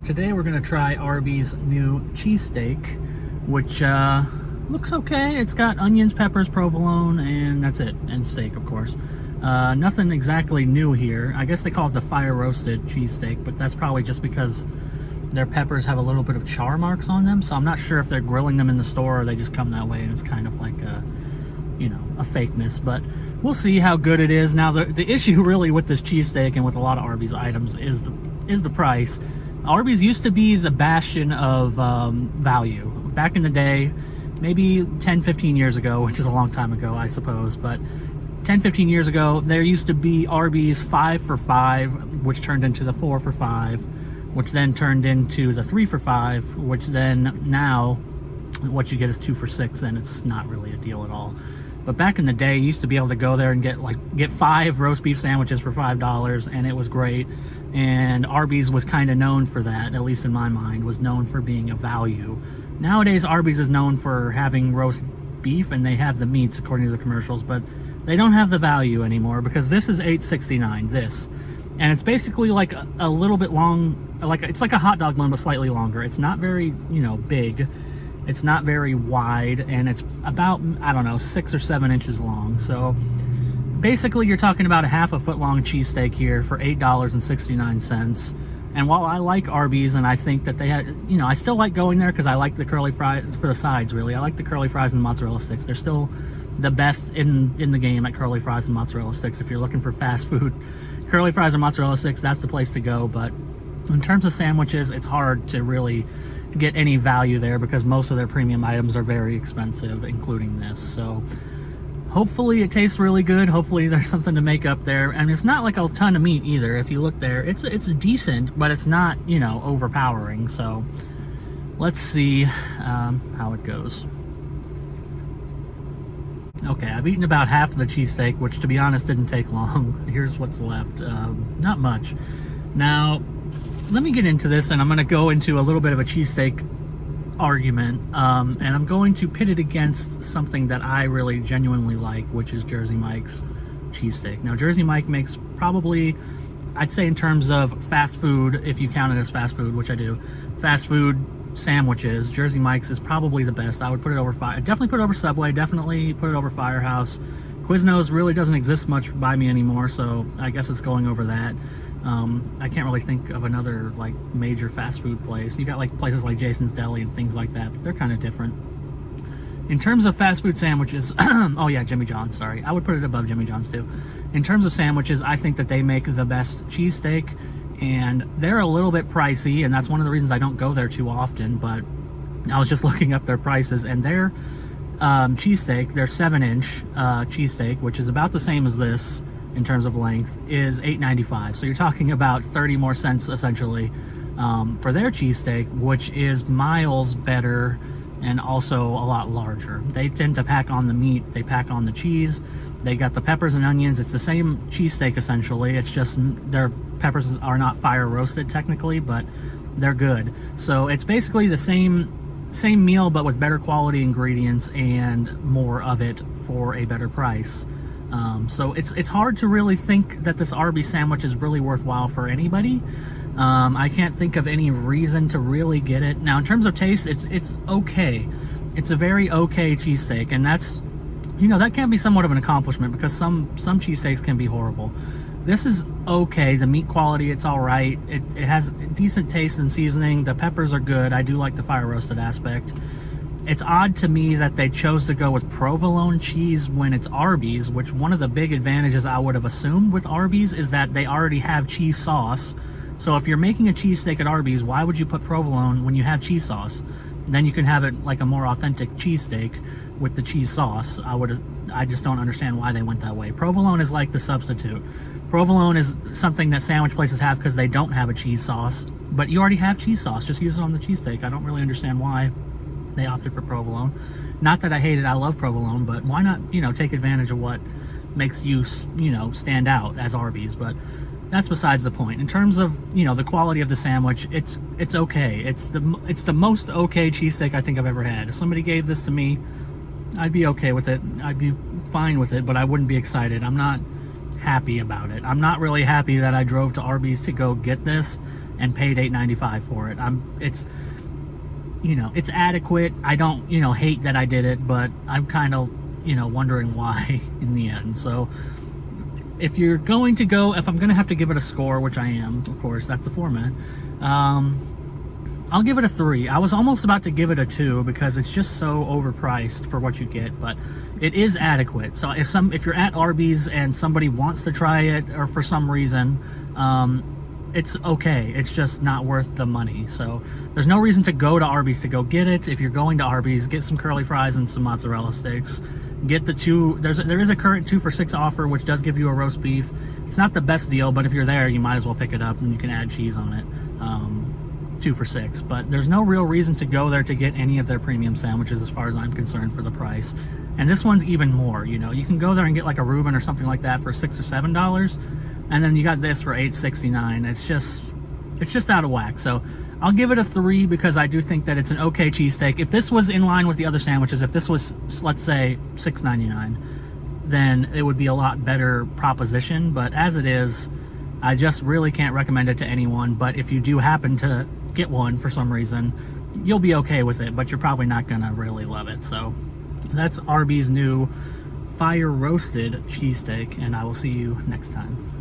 Today we're going to try Arby's new cheesesteak, which looks okay. It's got onions, peppers, provolone, and that's it. And steak, of course. Nothing exactly new here. I guess they call it the fire roasted cheesesteak, but that's probably just because their peppers have a little bit of char marks on them. So I'm not sure if they're grilling them in the store or they just come that way and it's kind of like a, you know, a fakeness. But we'll see how good it is. Now the issue really with this cheesesteak and with a lot of Arby's items is the price. Arby's used to be the bastion of value. Back in the day, maybe 10-15 years ago, which is a long time ago, I suppose, but 10-15 years ago, there used to be Arby's 5 for $5, which turned into the 4 for $5, which then turned into the 3 for $5, which then now what you get is 2 for $6, and it's not really a deal at all. But back in the day, you used to be able to go there and get 5 roast beef sandwiches for $5, and it was great. And Arby's was kind of known for that, at least in my mind, was known for being a value. Nowadays, Arby's is known for having roast beef, and they have the meats according to the commercials, but they don't have the value anymore because this is $8.69, this. And it's basically like a little bit long, it's like a hot dog bun, but slightly longer. It's not very, big. It's not very wide, and it's about, I don't know, 6 or 7 inches long. So basically, you're talking about a half a foot long cheesesteak here for $8.69. And while I like Arby's, and I think that they had, I still like going there because I like the curly fries for the sides, really. I like the curly fries and mozzarella sticks. They're still the best in the game at curly fries and mozzarella sticks. If you're looking for fast food, curly fries or mozzarella sticks, that's the place to go. But in terms of sandwiches, it's hard to really get any value there because most of their premium items are very expensive, including this. So hopefully it tastes really good. Hopefully there's something to make up there. And it's not like a ton of meat either. If you look there, it's decent, but it's not, overpowering. So let's see how it goes. Okay, I've eaten about half of the cheesesteak, which to be honest didn't take long. Here's what's left. Not much. Now, let me get into this, and I'm going to go into a little bit of a cheesesteak argument, and I'm going to pit it against something that I really genuinely like, which is Jersey Mike's cheesesteak. Now, Jersey Mike makes probably, I'd say in terms of fast food, if you count it as fast food, which I do, fast food sandwiches, Jersey Mike's is probably the best. I would put it over definitely put it over Subway, definitely put it over Firehouse. Quiznos really doesn't exist much by me anymore, so I guess it's going over that. I can't really think of another major fast food place. You got places like Jason's Deli and things like that, but they're kind of different. In terms of fast food sandwiches, oh yeah, Jimmy John's, sorry. I would put it above Jimmy John's too. In terms of sandwiches, I think that they make the best cheesesteak, and they're a little bit pricey, and that's one of the reasons I don't go there too often, but I was just looking up their prices, and their cheesesteak, their 7-inch cheesesteak, which is about the same as this in terms of length, is $8.95. So you're talking about 30 more cents essentially for their cheesesteak, which is miles better and also a lot larger. They tend to pack on the meat, they pack on the cheese, they got the peppers and onions. It's the same cheesesteak essentially. It's just their peppers are not fire roasted technically, but they're good. So it's basically the same meal, but with better quality ingredients and more of it for a better price. So it's hard to really think that this Arby's sandwich is really worthwhile for anybody. I can't think of any reason to really get it. Now, in terms of taste, it's okay. It's a very okay cheesesteak, and that's, that can be somewhat of an accomplishment because some cheesesteaks can be horrible. This is okay. The meat quality, it's all right. It has decent taste and seasoning. The peppers are good. I do like the fire roasted aspect. It's odd to me that they chose to go with provolone cheese when it's Arby's, which one of the big advantages I would have assumed with Arby's is that they already have cheese sauce. So if you're making a cheesesteak at Arby's, why would you put provolone when you have cheese sauce? Then you can have it like a more authentic cheesesteak with the cheese sauce. I just don't understand why they went that way. Provolone is like the substitute. Provolone is something that sandwich places have because they don't have a cheese sauce, but you already have cheese sauce. Just use it on the cheesesteak. I don't really understand why they opted for provolone. Not that I hate it, I love provolone, but why not, take advantage of what makes you, stand out as Arby's? But that's besides the point. In terms of, the quality of the sandwich, it's okay. It's the most okay cheesesteak I think I've ever had. If somebody gave this to me, I'd be okay with it. I'd be fine with it, but I wouldn't be excited. I'm not happy about it. I'm not really happy that I drove to Arby's to go get this, and paid $8.95 for it. It's, you know, it's adequate. I don't, you know, hate that I did it, but I'm kind of, you know, wondering why in the end. So if you're going to go, if I'm going to have to give it a score, which I am, of course, that's the format, I'll give it a 3. I was almost about to give it a 2 because it's just so overpriced for what you get, but it is adequate. So if you're at Arby's and somebody wants to try it, or for some reason, it's okay. It's just not worth the money. So there's no reason to go to Arby's to go get it. If you're going to Arby's, get some curly fries and some mozzarella sticks. Get the 2. There is a current 2 for $6 offer, which does give you a roast beef. It's not the best deal, but if you're there, you might as well pick it up, and you can add cheese on it. 2 for $6, but there's no real reason to go there to get any of their premium sandwiches as far as I'm concerned for the price. And this one's even more. You know, you can go there and get like a Reuben or something like that for $6 or $7, and then you got this for $8.69. It's just out of whack. So I'll give it a 3 because I do think that it's an okay cheesesteak. If this was in line with the other sandwiches, if this was, let's say, $6.99, then it would be a lot better proposition. But as it is, I just really can't recommend it to anyone. But if you do happen to get one for some reason, you'll be okay with it, but you're probably not gonna really love it. So that's Arby's new fire roasted cheesesteak, and I will see you next time.